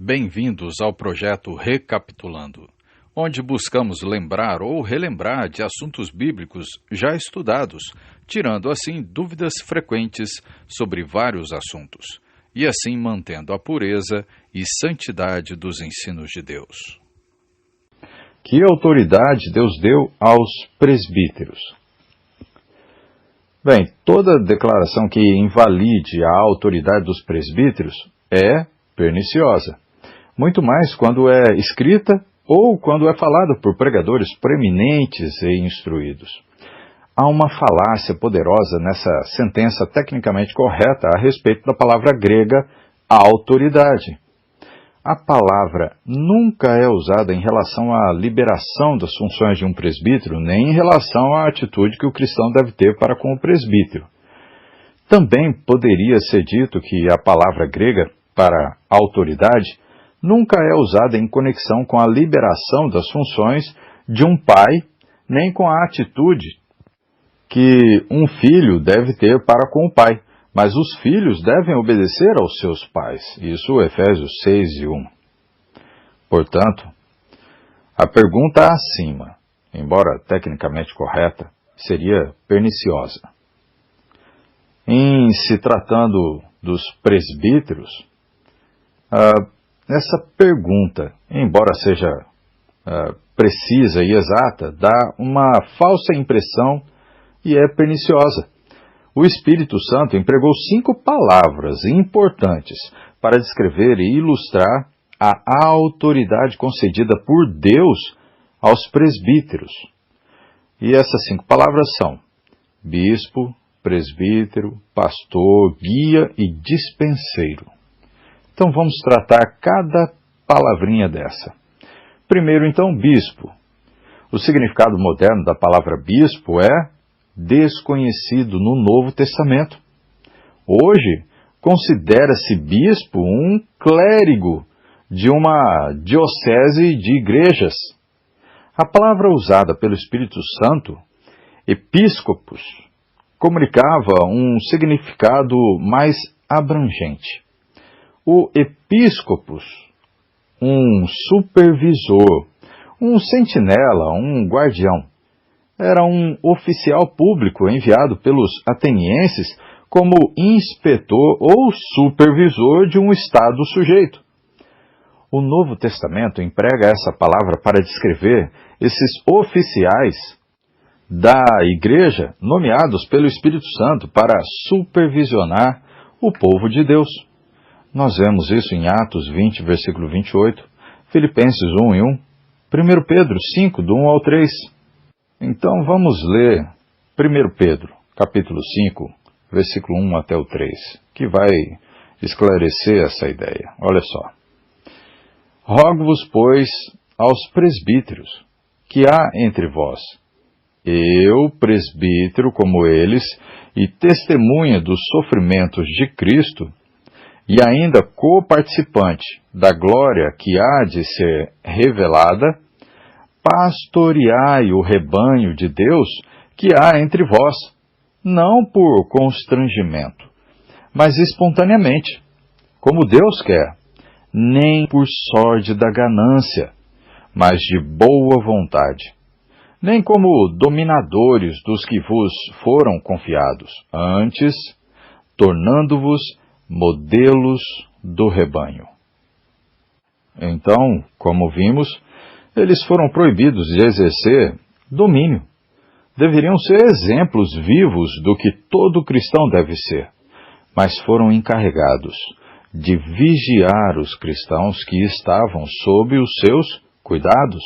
Bem-vindos ao projeto Recapitulando, onde buscamos lembrar ou relembrar de assuntos bíblicos já estudados, tirando assim dúvidas frequentes sobre vários assuntos, e assim mantendo a pureza e santidade dos ensinos de Deus. Que autoridade Deus deu aos presbíteros? Bem, toda declaração que invalide a autoridade dos presbíteros é perniciosa. Muito mais quando é escrita ou quando é falada por pregadores preeminentes e instruídos. Há uma falácia poderosa nessa sentença tecnicamente correta a respeito da palavra grega autoridade. A palavra nunca é usada em relação à liberação das funções de um presbítero, nem em relação à atitude que o cristão deve ter para com o presbítero. Também poderia ser dito que a palavra grega para autoridade nunca é usada em conexão com a liberação das funções de um pai, nem com a atitude que um filho deve ter para com o pai. Mas os filhos devem obedecer aos seus pais. Isso Efésios 6:1. Portanto, a pergunta acima, embora tecnicamente correta, seria perniciosa. Em se tratando dos presbíteros, essa pergunta, embora seja precisa e exata, dá uma falsa impressão e é perniciosa. O Espírito Santo empregou 5 palavras importantes para descrever e ilustrar a autoridade concedida por Deus aos presbíteros. E essas 5 palavras são bispo, presbítero, pastor, guia e dispenseiro. Então vamos tratar cada palavrinha dessa. Primeiro, então, bispo. O significado moderno da palavra bispo é desconhecido no Novo Testamento. Hoje, considera-se bispo um clérigo de uma diocese de igrejas. A palavra usada pelo Espírito Santo, episcopos, comunicava um significado mais abrangente. O episcopos, um supervisor, um sentinela, um guardião, era um oficial público enviado pelos atenienses como inspetor ou supervisor de um estado sujeito. O Novo Testamento emprega essa palavra para descrever esses oficiais da igreja nomeados pelo Espírito Santo para supervisionar o povo de Deus. Nós vemos isso em Atos 20, versículo 28, Filipenses 1:1, 1 Pedro 5, do 1 ao 3. Então vamos ler 1 Pedro, capítulo 5, versículo 1 até o 3, que vai esclarecer essa ideia. Olha só. Rogo-vos, pois, aos presbíteros, que há entre vós, eu, presbítero como eles, e testemunha dos sofrimentos de Cristo, e ainda coparticipante da glória que há de ser revelada, pastoreai o rebanho de Deus que há entre vós, não por constrangimento, mas espontaneamente, como Deus quer, nem por sorte da ganância, mas de boa vontade, nem como dominadores dos que vos foram confiados, antes, tornando-vos modelos do rebanho. Então, como vimos, eles foram proibidos de exercer domínio. Deveriam ser exemplos vivos do que todo cristão deve ser, mas foram encarregados de vigiar os cristãos que estavam sob os seus cuidados.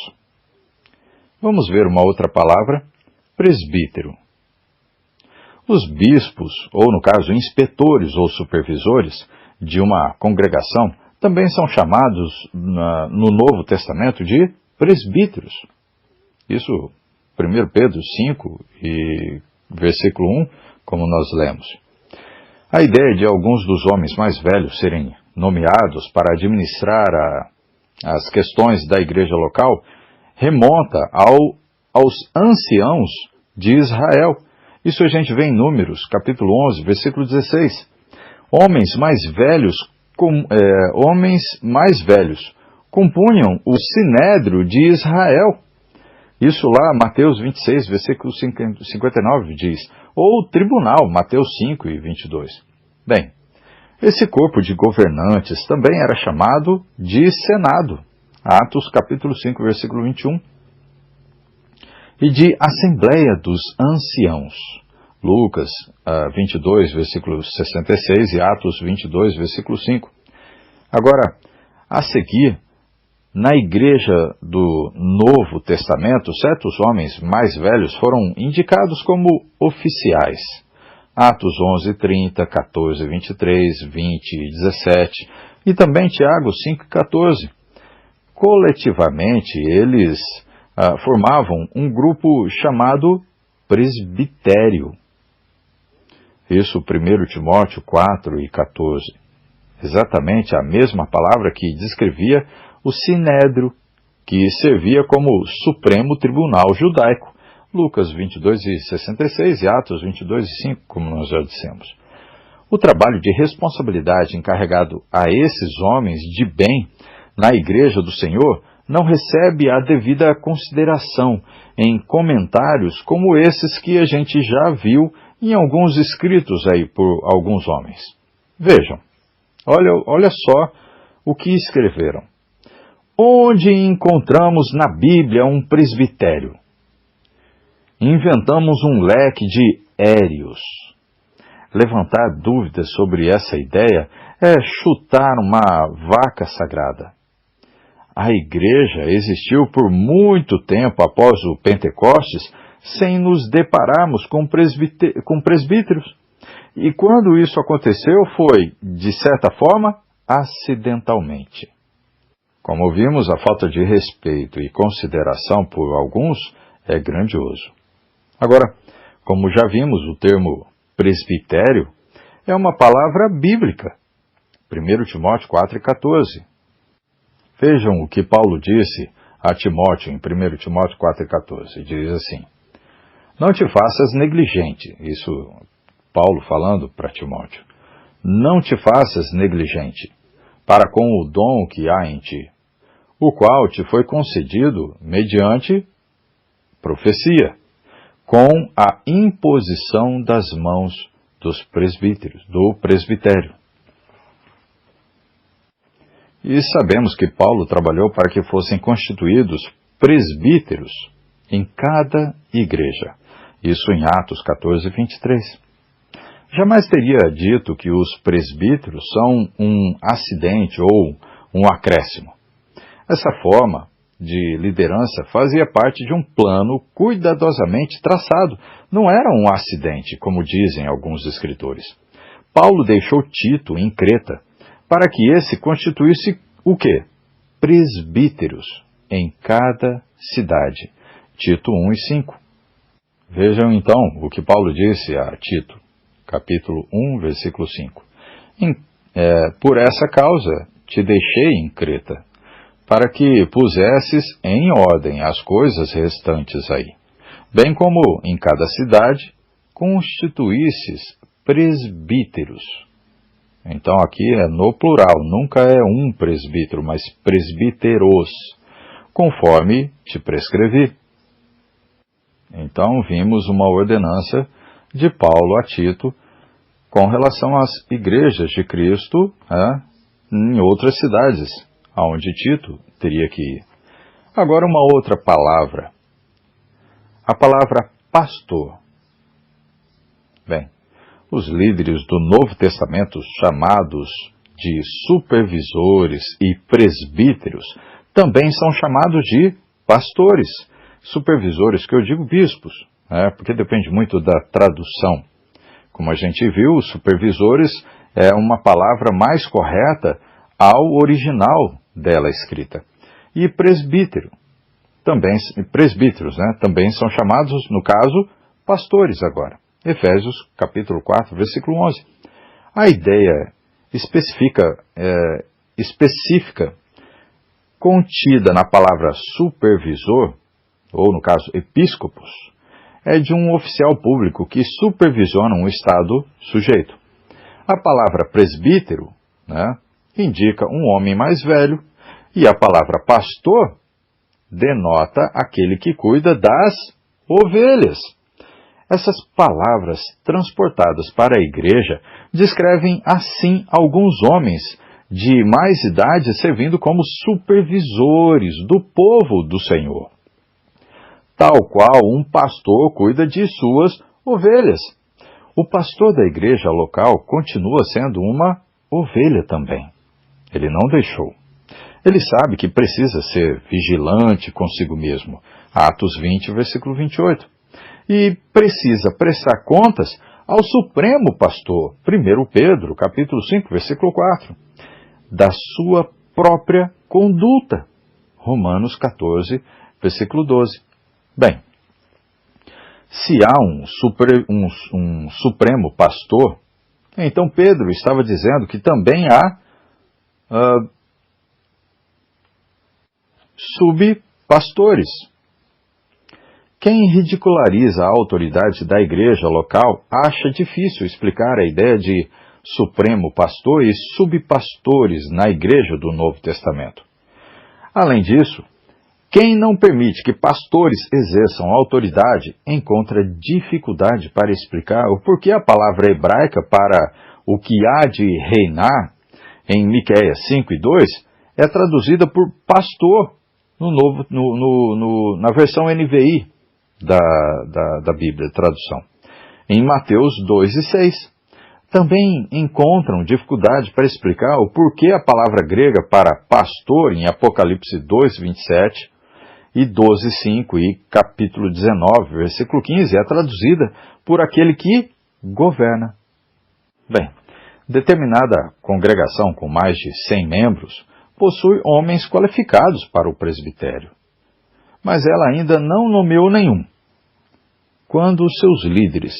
Vamos ver uma outra palavra, presbítero. Os bispos, ou no caso inspetores ou supervisores de uma congregação, também são chamados no Novo Testamento de presbíteros. Isso, 1 Pedro 5 e versículo 1, como nós lemos. A ideia de alguns dos homens mais velhos serem nomeados para administrar as questões da igreja local remonta aos anciãos de Israel. Isso a gente vê em Números, capítulo 11, versículo 16. Homens mais velhos homens mais velhos, compunham o Sinédrio de Israel. Isso lá, Mateus 26, versículo 59 diz, ou tribunal, Mateus 5 e 22. Bem, esse corpo de governantes também era chamado de Senado, Atos capítulo 5, versículo 21, e de Assembleia dos Anciãos, Lucas 22, versículo 66 e Atos 22, versículo 5. Agora, a seguir, na igreja do Novo Testamento, certos homens mais velhos foram indicados como oficiais. Atos 11, 30, 14, 23, 20 e 17, e também Tiago 5, 14. Coletivamente, eles formavam um grupo chamado presbitério. Isso, 1 Timóteo 4 e 14. Exatamente a mesma palavra que descrevia o Sinédrio, que servia como Supremo Tribunal Judaico. Lucas 22 e 66 e Atos 22 e 5, como nós já dissemos. O trabalho de responsabilidade encarregado a esses homens de bem na Igreja do Senhor não recebe a devida consideração em comentários como esses que a gente já viu em alguns escritos aí por alguns homens. Vejam, olha só o que escreveram. Onde encontramos na Bíblia um presbitério? Inventamos um leque de érios. Levantar dúvidas sobre essa ideia é chutar uma vaca sagrada. A igreja existiu por muito tempo após o Pentecostes sem nos depararmos com presbíteros. E quando isso aconteceu foi, de certa forma, acidentalmente. Como vimos, a falta de respeito e consideração por alguns é grandioso. Agora, como já vimos, o termo presbitério é uma palavra bíblica. 1 Timóteo 4 e 14. Vejam o que Paulo disse a Timóteo em 1 Timóteo 4 e 14. Diz assim, não te faças negligente. Isso Paulo falando para Timóteo. Não te faças negligente para com o dom que há em ti, o qual te foi concedido mediante profecia, com a imposição das mãos dos presbíteros, do presbitério. E sabemos que Paulo trabalhou para que fossem constituídos presbíteros em cada igreja. Isso em Atos 14, 23. Jamais teria dito que os presbíteros são um acidente ou um acréscimo. Essa forma de liderança fazia parte de um plano cuidadosamente traçado. Não era um acidente, como dizem alguns escritores. Paulo deixou Tito em Creta para que esse constituísse o quê? Presbíteros em cada cidade. Tito 1 e 5. Vejam então o que Paulo disse a Tito, capítulo 1, versículo 5. Por essa causa te deixei em Creta, para que pusesses em ordem as coisas restantes aí, bem como em cada cidade constituísses presbíteros. Então aqui é no plural, nunca é um presbítero, mas presbíteros, conforme te prescrevi. Então vimos uma ordenança de Paulo a Tito com relação às igrejas de Cristo em outras cidades, aonde Tito teria que ir. Agora uma outra palavra, a palavra pastor. Bem, os líderes do Novo Testamento, chamados de supervisores e presbíteros, também são chamados de pastores. Supervisores, que eu digo bispos, porque depende muito da tradução. Como a gente viu, supervisores é uma palavra mais correta ao original dela escrita. E presbítero, presbíteros, também são chamados, no caso, pastores agora. Efésios, capítulo 4, versículo 11. A ideia específica contida na palavra supervisor, ou no caso, episcopos, é de um oficial público que supervisiona um estado sujeito. A palavra presbítero, indica um homem mais velho, e a palavra pastor denota aquele que cuida das ovelhas. Essas palavras transportadas para a igreja descrevem assim alguns homens de mais idade servindo como supervisores do povo do Senhor, tal qual um pastor cuida de suas ovelhas. O pastor da igreja local continua sendo uma ovelha também. Ele não deixou. Ele sabe que precisa ser vigilante consigo mesmo. Atos 20, versículo 28. E precisa prestar contas ao Supremo Pastor. 1 Pedro, capítulo 5, versículo 4. Da sua própria conduta. Romanos 14, versículo 12. Bem, se há um Supremo Pastor, então Pedro estava dizendo que também há subpastores. Quem ridiculariza a autoridade da igreja local acha difícil explicar a ideia de supremo pastor e subpastores na igreja do Novo Testamento. Além disso, quem não permite que pastores exerçam autoridade encontra dificuldade para explicar o porquê a palavra hebraica para o que há de reinar, em Miqueias 5 e 2, é traduzida por pastor na versão NVI da Bíblia, tradução. Em Mateus 2 e 6. Também encontram dificuldade para explicar o porquê a palavra grega para pastor em Apocalipse 2, 27 e 12, 5 e capítulo 19, versículo 15, é traduzida por aquele que governa. Bem, determinada congregação com mais de 100 membros possui homens qualificados para o presbitério, mas ela ainda não nomeou nenhum. Quando os seus líderes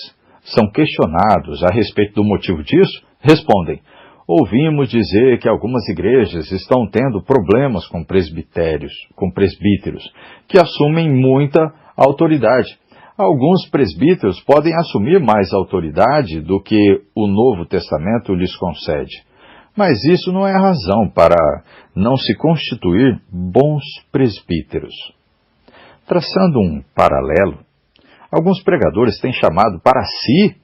são questionados a respeito do motivo disso, respondem: ouvimos dizer que algumas igrejas estão tendo problemas com presbíteros, que assumem muita autoridade. Alguns presbíteros podem assumir mais autoridade do que o Novo Testamento lhes concede. Mas isso não é razão para não se constituir bons presbíteros. Traçando um paralelo, alguns pregadores têm chamado para si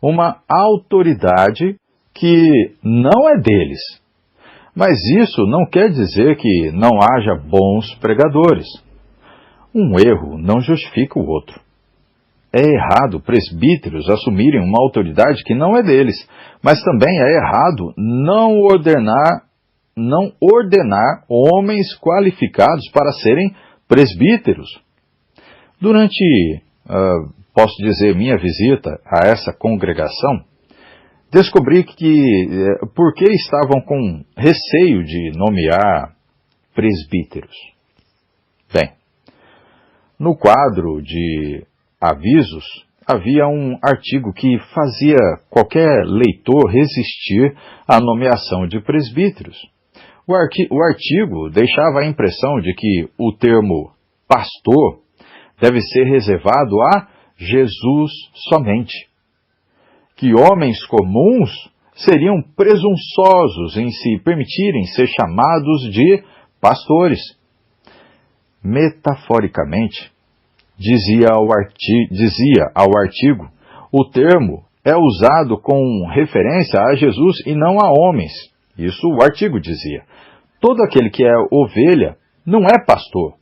uma autoridade que não é deles. Mas isso não quer dizer que não haja bons pregadores. Um erro não justifica o outro. É errado presbíteros assumirem uma autoridade que não é deles, mas também é errado não ordenar homens qualificados para serem presbíteros. Durante, posso dizer, minha visita a essa congregação, descobri por que estavam com receio de nomear presbíteros. Bem, no quadro de avisos, havia um artigo que fazia qualquer leitor resistir à nomeação de presbíteros. O artigo deixava a impressão de que o termo pastor deve ser reservado a Jesus somente. Que homens comuns seriam presunçosos em se permitirem ser chamados de pastores. Metaforicamente, dizia ao artigo, o termo é usado com referência a Jesus e não a homens. Isso o artigo dizia. Todo aquele que é ovelha não é pastor.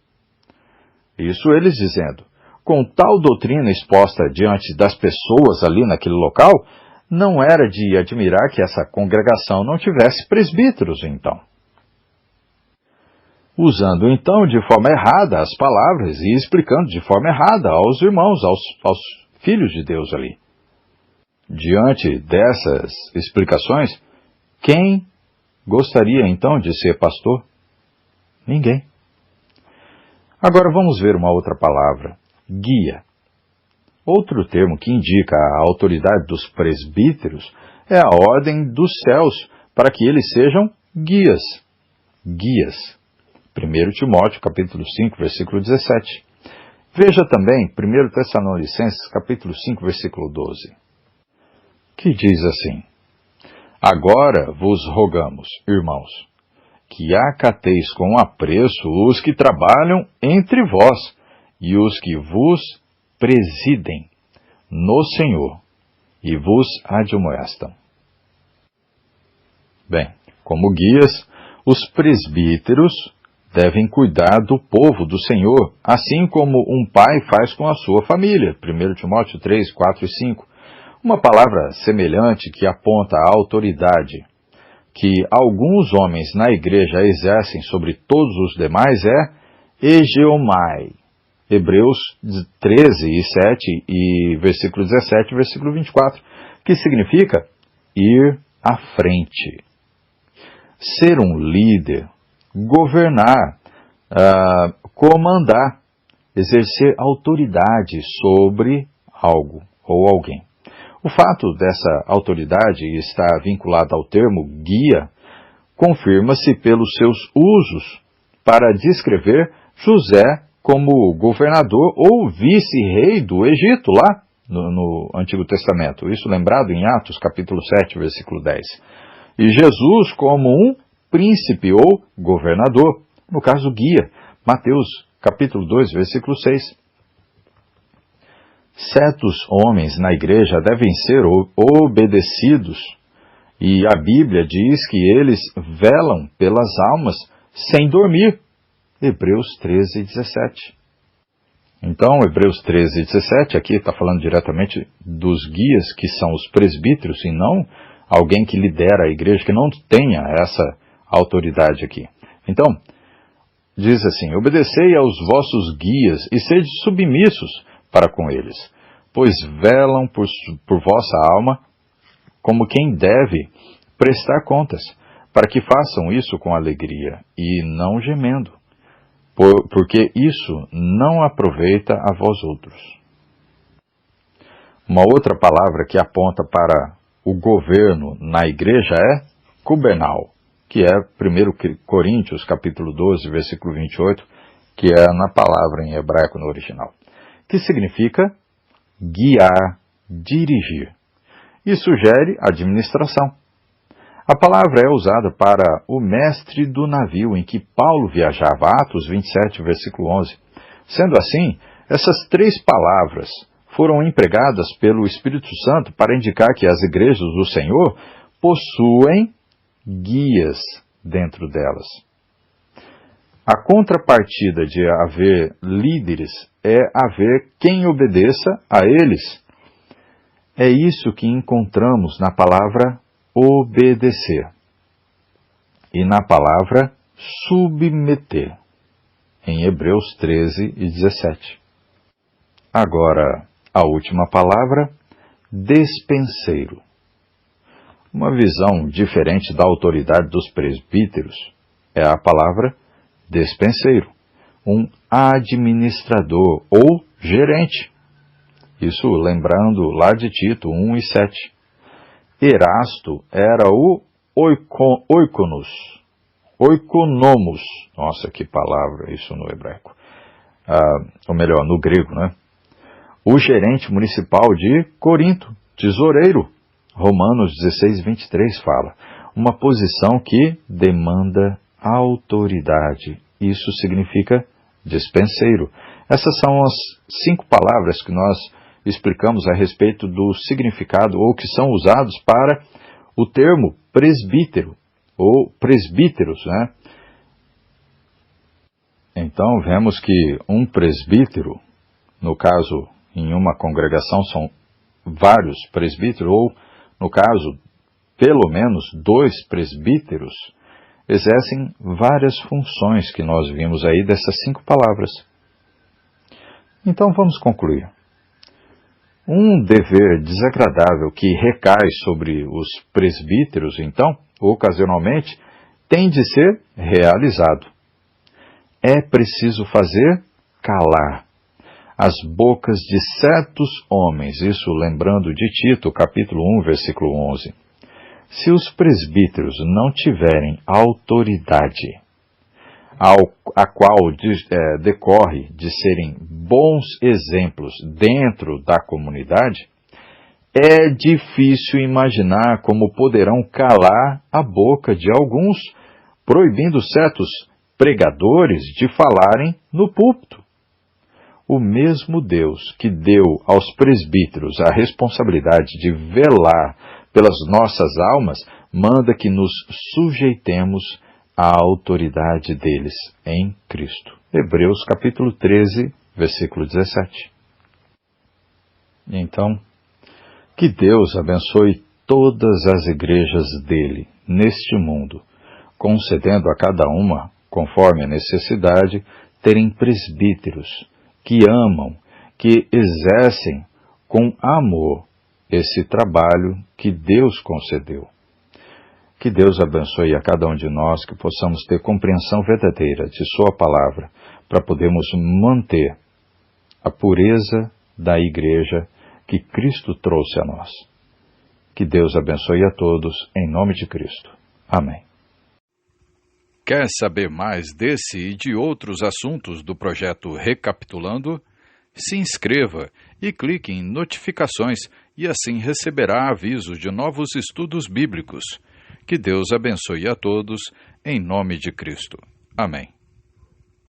Isso eles dizendo. Com tal doutrina exposta diante das pessoas ali naquele local, não era de admirar que essa congregação não tivesse presbíteros, então. Usando, então, de forma errada as palavras e explicando de forma errada aos irmãos, aos filhos de Deus ali. Diante dessas explicações, quem gostaria, então, de ser pastor? Ninguém. Agora vamos ver uma outra palavra, guia. Outro termo que indica a autoridade dos presbíteros é a ordem dos céus, para que eles sejam guias. Guias. 1 Timóteo, capítulo 5, versículo 17. Veja também 1 Tessalonicenses, capítulo 5, versículo 12. Que diz assim: Agora vos rogamos, irmãos, que acateis com apreço os que trabalham entre vós e os que vos presidem no Senhor e vos admoestam. Bem, como guias, os presbíteros devem cuidar do povo do Senhor, assim como um pai faz com a sua família. 1 Timóteo 3, 4 e 5. Uma palavra semelhante que aponta a autoridade que alguns homens na igreja exercem sobre todos os demais é hegeomai. Hebreus 13 e 7 e versículo 17 e versículo 24, que significa ir à frente. Ser um líder, governar, comandar, exercer autoridade sobre algo ou alguém. O fato dessa autoridade estar vinculada ao termo guia confirma-se pelos seus usos para descrever José como governador ou vice-rei do Egito, lá no Antigo Testamento. Isso lembrado em Atos, capítulo 7, versículo 10. E Jesus como um príncipe ou governador, no caso guia, Mateus, capítulo 2, versículo 6. Certos homens na igreja devem ser obedecidos, e a Bíblia diz que eles velam pelas almas sem dormir. Hebreus 13, 17. Então, Hebreus 13, 17, aqui está falando diretamente dos guias, que são os presbíteros, e não alguém que lidera a igreja, que não tenha essa autoridade aqui. Então, diz assim: obedecei aos vossos guias e sede submissos para com eles, pois velam por vossa alma como quem deve prestar contas, para que façam isso com alegria e não gemendo, porque isso não aproveita a vós outros. Uma outra palavra que aponta para o governo na igreja é cubernal, que é 1 Coríntios, capítulo 12, versículo 28, que é na palavra em hebraico no original, que significa guiar, dirigir, e sugere administração. A palavra é usada para o mestre do navio em que Paulo viajava, Atos 27, versículo 11. Sendo assim, essas três palavras foram empregadas pelo Espírito Santo para indicar que as igrejas do Senhor possuem guias dentro delas. A contrapartida de haver líderes é haver quem obedeça a eles. É isso que encontramos na palavra obedecer e na palavra submeter, em Hebreus 13 e 17. Agora, a última palavra, despenseiro. Uma visão diferente da autoridade dos presbíteros é a palavra despenseiro, um administrador ou gerente. Isso lembrando lá de Tito 1 e 7. Erasto era o oikonomos. Nossa, que palavra isso no hebraico. Ou melhor, no grego, né? O gerente municipal de Corinto, tesoureiro. Romanos 16, 23 fala. Uma posição que demanda autoridade. Isso significa despenseiro. Essas são as 5 palavras que nós explicamos a respeito do significado ou que são usados para o termo presbítero ou presbíteros, né? Então vemos que um presbítero, no caso em uma congregação são vários presbíteros, ou no caso pelo menos 2 presbíteros, exercem várias funções que nós vimos aí dessas 5 palavras. Então vamos concluir. Um dever desagradável que recai sobre os presbíteros, então, ocasionalmente, tem de ser realizado. É preciso fazer calar as bocas de certos homens, isso lembrando de Tito, capítulo 1, versículo 11. Se os presbíteros não tiverem autoridade, a qual decorre de serem bons exemplos dentro da comunidade, é difícil imaginar como poderão calar a boca de alguns, proibindo certos pregadores de falarem no púlpito. O mesmo Deus que deu aos presbíteros a responsabilidade de velar pelas nossas almas, manda que nos sujeitemos à autoridade deles em Cristo. Hebreus capítulo 13, versículo 17. Então, que Deus abençoe todas as igrejas dele neste mundo, concedendo a cada uma, conforme a necessidade, terem presbíteros que amam, que exercem com amor esse trabalho que Deus concedeu. Que Deus abençoe a cada um de nós, que possamos ter compreensão verdadeira de Sua palavra, para podermos manter a pureza da igreja que Cristo trouxe a nós. Que Deus abençoe a todos, em nome de Cristo. Amém. Quer saber mais desse e de outros assuntos do projeto Recapitulando? Se inscreva e clique em notificações e assim receberá avisos de novos estudos bíblicos. Que Deus abençoe a todos, em nome de Cristo. Amém.